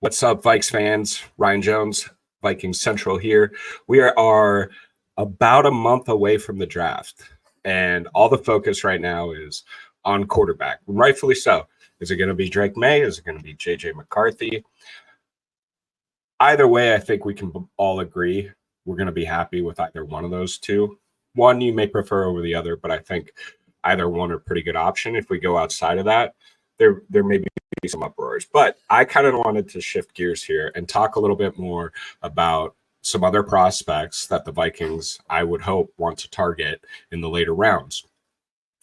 What's up, Vikes fans? Ryan Jones, Vikings Central here. We are about a month away from the draft, and all the focus right now is on quarterback, rightfully so. Is it going to be Drake May? Is it going to be J.J. McCarthy? Either way, I think we can all agree we're going to be happy with either one of those two. One you may prefer over the other, but I think either one are a pretty good option. If we go outside of that, there may be some uproars. But I kind of wanted to shift gears here and talk a little bit more about some other prospects that the Vikings, I would hope, want to target in the later rounds.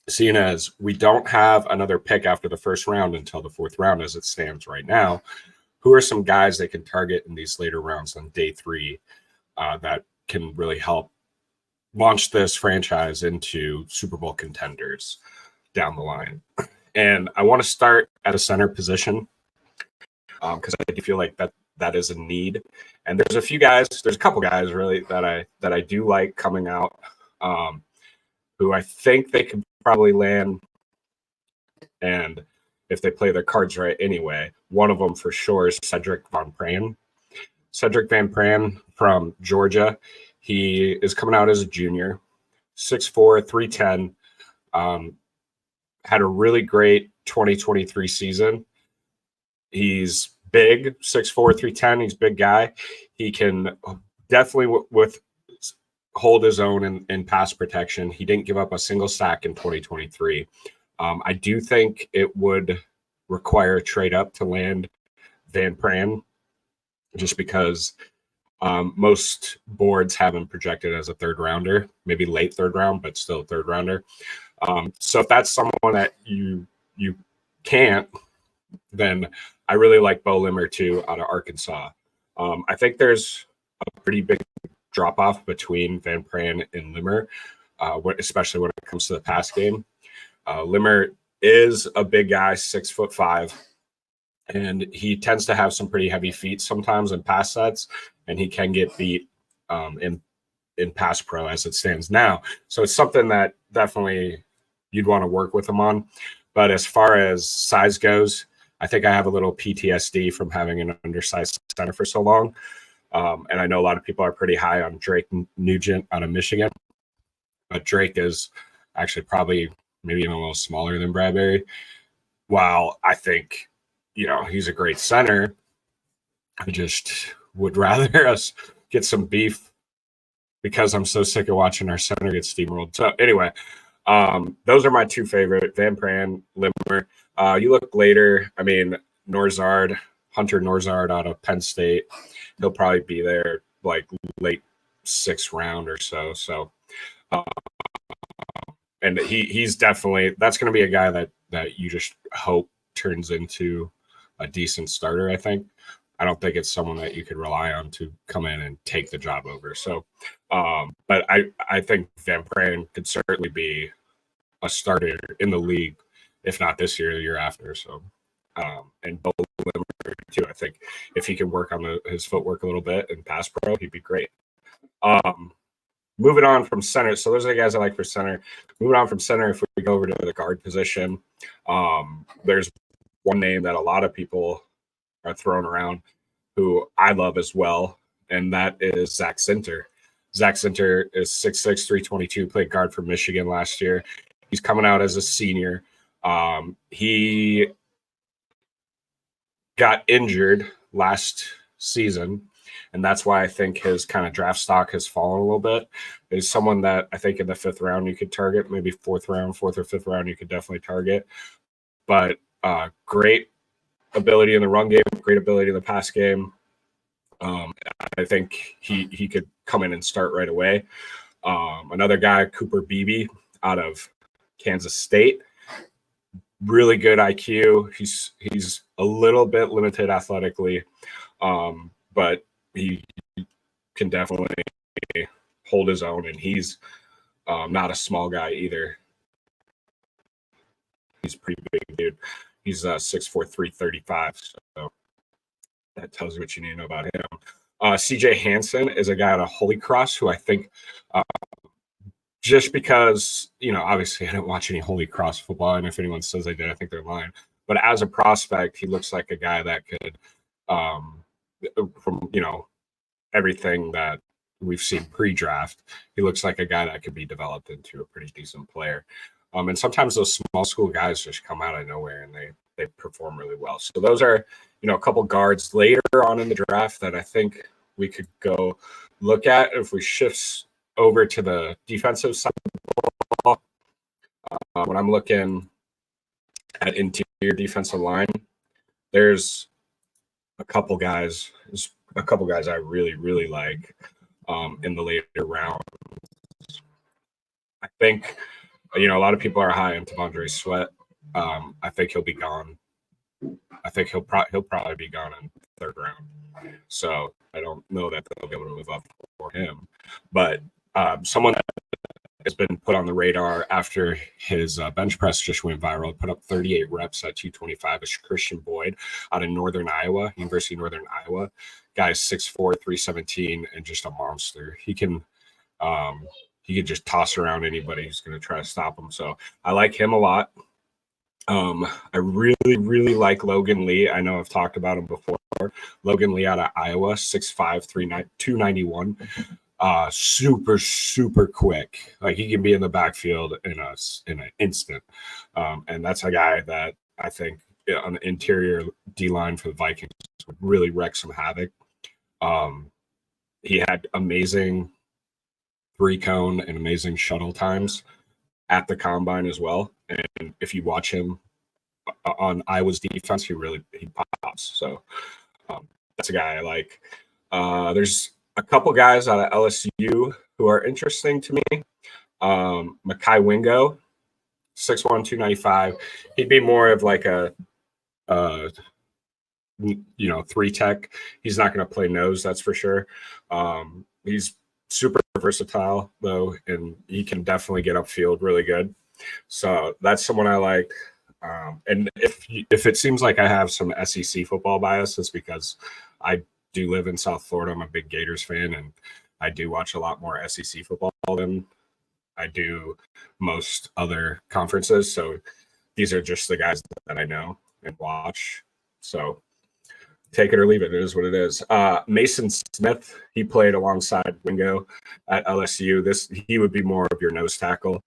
Seeing as we don't have another pick after the first round until the fourth round as it stands right now, who are some guys they can target in these later rounds on day three that can really help launch this franchise into Super Bowl contenders down the line? And I want to start at a center position because I do feel like that is a need. And there's a couple guys really that I do like coming out who I think they could probably land. And if they play their cards right anyway, one of them for sure is Cedric Van Pran. Cedric Van Pran from Georgia. He is coming out as a junior, 6'4", 310. Had a really great 2023 season. He's big, 6'4", 310. He's a big guy. He can definitely hold his own in pass protection. He didn't give up a single sack in 2023. I do think it would require a trade up to land Van Pran, just because most boards have him projected as a third rounder, maybe late third round, but still a third rounder. So if that's someone that you can't, then I really like Bo Limmer too out of Arkansas. I think there's a pretty big drop off between Van Pran and Limmer, especially when it comes to the pass game. Limmer is a big guy, 6'5", and he tends to have some pretty heavy feet sometimes in pass sets, and he can get beat in pass pro as it stands now. So it's something that definitely you'd want to work with him on. But as far as size goes, I think I have a little PTSD from having an undersized center for so long. And I know a lot of people are pretty high on Drake Nugent out of Michigan. But Drake is actually probably maybe even a little smaller than Bradbury. While I think, he's a great center, I just would rather us get some beef because I'm so sick of watching our center get steamrolled. So anyway, those are my two favorite, Van Pran, Limmer. You look later, Hunter Norzard out of Penn State. He'll probably be there like late sixth round or so. So, and he's definitely, that's going to be a guy that you just hope turns into a decent starter, I think. I don't think it's someone that you could rely on to come in and take the job over. So, but I think Van Pran could certainly be a starter in the league, if not this year, the year after. So, and Bo Limmer too. I think if he can work on his footwork a little bit and pass pro, he'd be great. Moving on from center. So those are the guys I like for center. Moving on from center, if we go over to the guard position, there's one name that a lot of people are throwing around who I love as well, and that is Zach Zinter. Zach Zinter is 6'6", 322, played guard for Michigan last year. He's coming out as a senior. He got injured last season, and that's why I think his kind of draft stock has fallen a little bit. He's someone that I think in the fifth round you could target, maybe fourth or fifth round you could definitely target. But great ability in the run game, great ability in the pass game. I think he could come in and start right away. Another guy, Cooper Beebe out of Kansas State. Really good IQ. He's a little bit limited athletically, but he can definitely hold his own, and he's not a small guy either. He's a pretty big dude. He's 6'4", 335, so that tells you what you need to know about him. CJ Hansen is a guy out of Holy Cross who I think just because, obviously I didn't watch any Holy Cross football, and if anyone says I did, I think they're lying. But as a prospect, he looks like a guy that could um, from everything that we've seen pre-draft. He looks like a guy that could be developed into a pretty decent player. And sometimes those small school guys just come out of nowhere and they perform really well. So those are a couple guards later on in the draft that I think we could go look at. If we shift over to the defensive side of the ball, when I'm looking at interior defensive line, there's a couple guys I really, really like in the later round. I think, a lot of people are high on T'Vondre Sweat. I think he'll be gone. I think he'll probably be gone in third round. So I don't know that they'll be able to move up for him. But someone that has been put on the radar after his bench press just went viral, put up 38 reps at 225, is Christian Boyd out of University of Northern Iowa. Guy's 6'4", 317, and just a monster. He can just toss around anybody who's going to try to stop him. So I like him a lot. I really, really like Logan Lee. I know I've talked about him before. Logan Lee out of Iowa, 6'5", 291. Super, super quick. Like, he can be in the backfield in an instant. And that's a guy that I think on the interior D-line for the Vikings would really wreak some havoc. He had amazing three-cone and amazing shuttle times at the combine as well. And if you watch him on Iowa's defense, he pops. So that's a guy I like. There's a couple guys out of LSU who are interesting to me. Mekhi Wingo, 6'1", 295. He'd be more of like a three tech. He's not going to play nose, that's for sure. He's super versatile though, and he can definitely get upfield really good. So that's someone I like. And if it seems like I have some SEC football bias, it's because I do live in South Florida. I'm a big Gators fan, and I do watch a lot more SEC football than I do most other conferences. So these are just the guys that I know and watch. So take it or leave it. It is what it is. Mason Smith, he played alongside Wingo at LSU. He would be more of your nose tackle.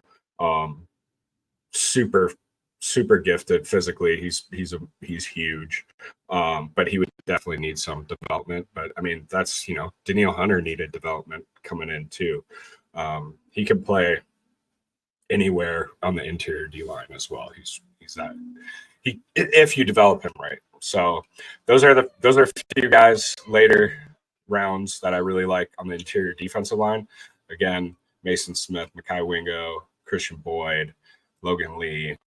Super gifted physically. He's huge. But he would definitely need some development. But I mean, that's, Danielle Hunter needed development coming in too. He can play anywhere on the interior D line as well. He's that if you develop him right. So those are a few guys later rounds that I really like on the interior defensive line. Again, Mason Smith, Mekhi Wingo, Christian Boyd, Logan Lee.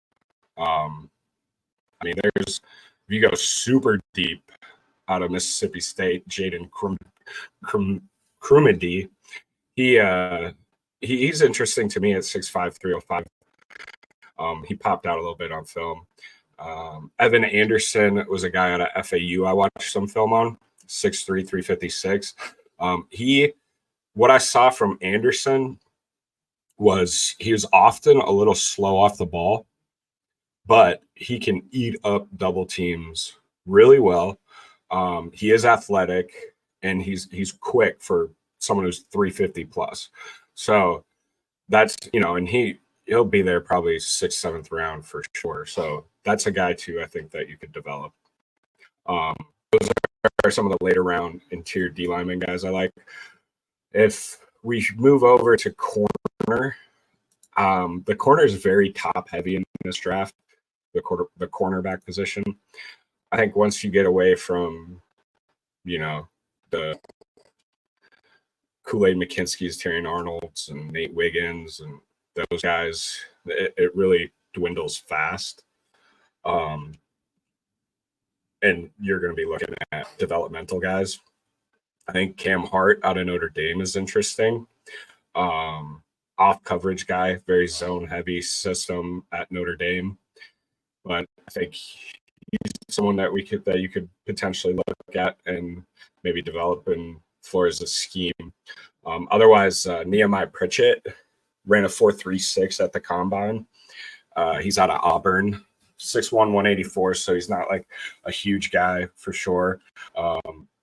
If you go super deep out of Mississippi State, Jaden Crumedy, he's interesting to me at 6'5", 305. He popped out a little bit on film. Evan Anderson was a guy out of FAU I watched some film on, 6'3", 356. What I saw from Anderson was he was often a little slow off the ball, but he can eat up double teams really well. He is athletic, and he's quick for someone who's 350 plus. So that's, and he'll be there probably 6th, 7th round for sure. So that's a guy too, I think, that you could develop. Those are some of the later round interior D lineman guys I like. If we move over to corner, the corner is very top heavy in this draft. The cornerback position. I think once you get away from, the Kool-Aid McKinskys, Terrion Arnolds, and Nate Wiggins, and those guys, it really dwindles fast. And you're going to be looking at developmental guys. I think Cam Hart out of Notre Dame is interesting. Off coverage guy, very zone heavy system at Notre Dame. But I think he's someone that you could potentially look at and maybe develop in Flores' scheme. Otherwise, Nehemiah Pritchett ran a 4.36 at the combine. He's out of Auburn. 6'1", 184, so he's not like a huge guy for sure.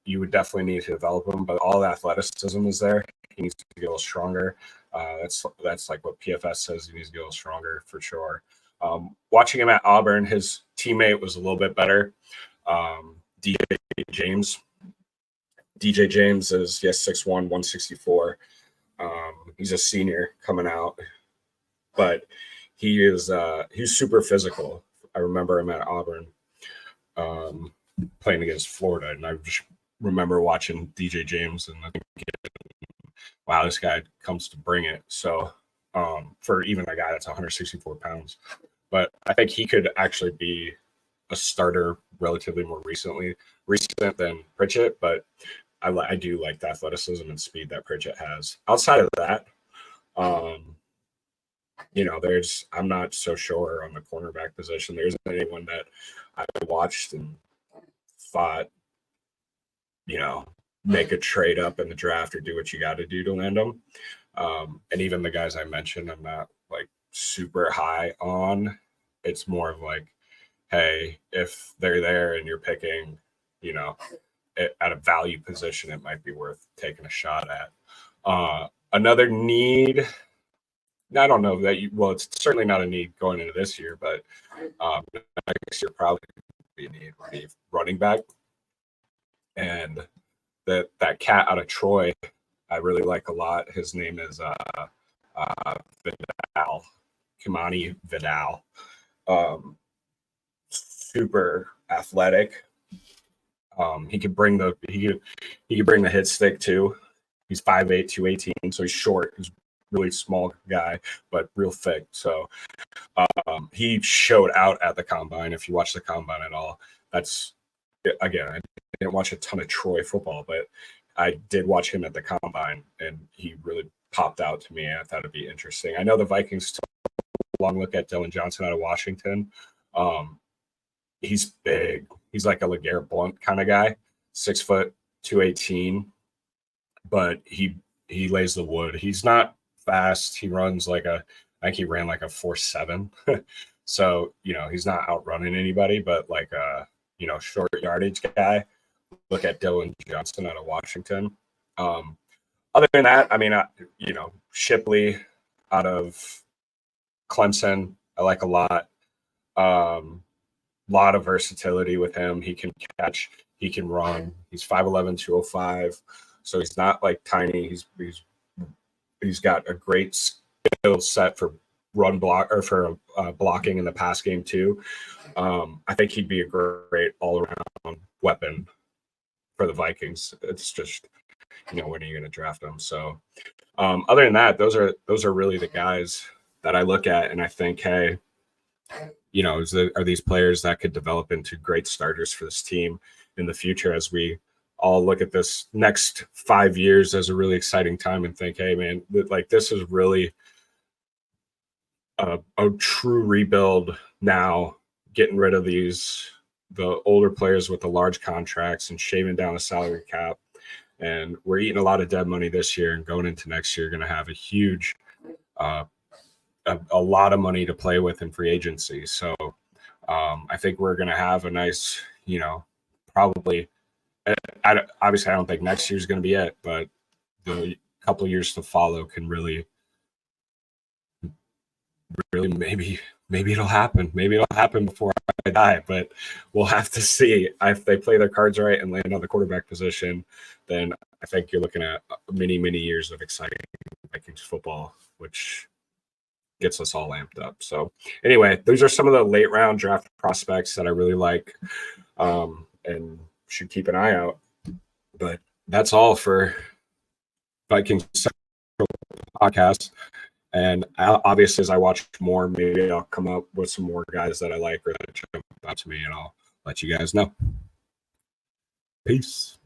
You would definitely need to develop him, but all the athleticism is there. He needs to get a little stronger. That's like what PFS says. He needs to get a little stronger for sure. Watching him at Auburn, his teammate was a little bit better. DJ James. DJ James is 6'1", 164. He's a senior coming out, but he's super physical. I remember him at Auburn playing against Florida, and I just remember watching DJ James and thinking, wow, this guy comes to bring it. So for even a guy that's 164 pounds, but I think he could actually be a starter relatively more recent than Pritchett, but I do like the athleticism and speed that Pritchett has. Outside of that, I'm not so sure on the cornerback position. There isn't anyone that I watched and thought, make a trade up in the draft or do what you got to do to land them. And even the guys I mentioned, I'm not like super high on. It's more of like, hey, if they're there and you're picking, at a value position, it might be worth taking a shot at. Another need, I don't know that it's certainly not a need going into this year, but next year probably be a need running back. And that cat out of Troy, I really like a lot. His name is Vidal, Kimani Vidal. Super athletic. He could bring the hit stick too. He's 5'8", 218, so he's short. He's a really small guy, but real thick. So he showed out at the combine. If you watch the combine at all, that's again, I didn't watch a ton of Troy football, but I did watch him at the combine, and he really popped out to me. I thought it'd be interesting. I know the Vikings took a long look at Dylan Johnson out of Washington. He's big. He's like a LeGarrette Blount kind of guy, 6 foot, 218, but he lays the wood. He's not fast. He runs I think he ran like a 4.7. So, he's not outrunning anybody, but like a, short yardage guy. Look at Dylan Johnson out of Washington. Other than that, I mean, Shipley out of Clemson, I like a lot. Lot of versatility with him. He can catch, he can run. He's 5'11", 205. So he's not like tiny. He's got a great skill set for run block or for blocking in the pass game too. I think he'd be a great all-around weapon for the Vikings. It's just, when are you going to draft him? So other than that, those are really the guys that I look at and I think, hey, are these players that could develop into great starters for this team in the future as we all look at this next 5 years as a really exciting time and think, hey, man, like this is really a true rebuild now, getting rid of the older players with the large contracts and shaving down the salary cap. And we're eating a lot of dead money this year, and going into next year, going to have a huge a lot of money to play with in free agency. So I think we're going to have a nice, probably, obviously I don't think next year's going to be it, but the couple of years to follow can really maybe it'll happen. Maybe it'll happen before I die, but we'll have to see. If they play their cards right and land on the quarterback position, then I think you're looking at many, many years of exciting Vikings football, which gets us all amped up. So anyway, those are some of the late round draft prospects that I really like and should keep an eye out. But that's all for Vikings podcast. And obviously, as I watch more, maybe I'll come up with some more guys that I like or that jump out to me, and I'll let you guys know. Peace.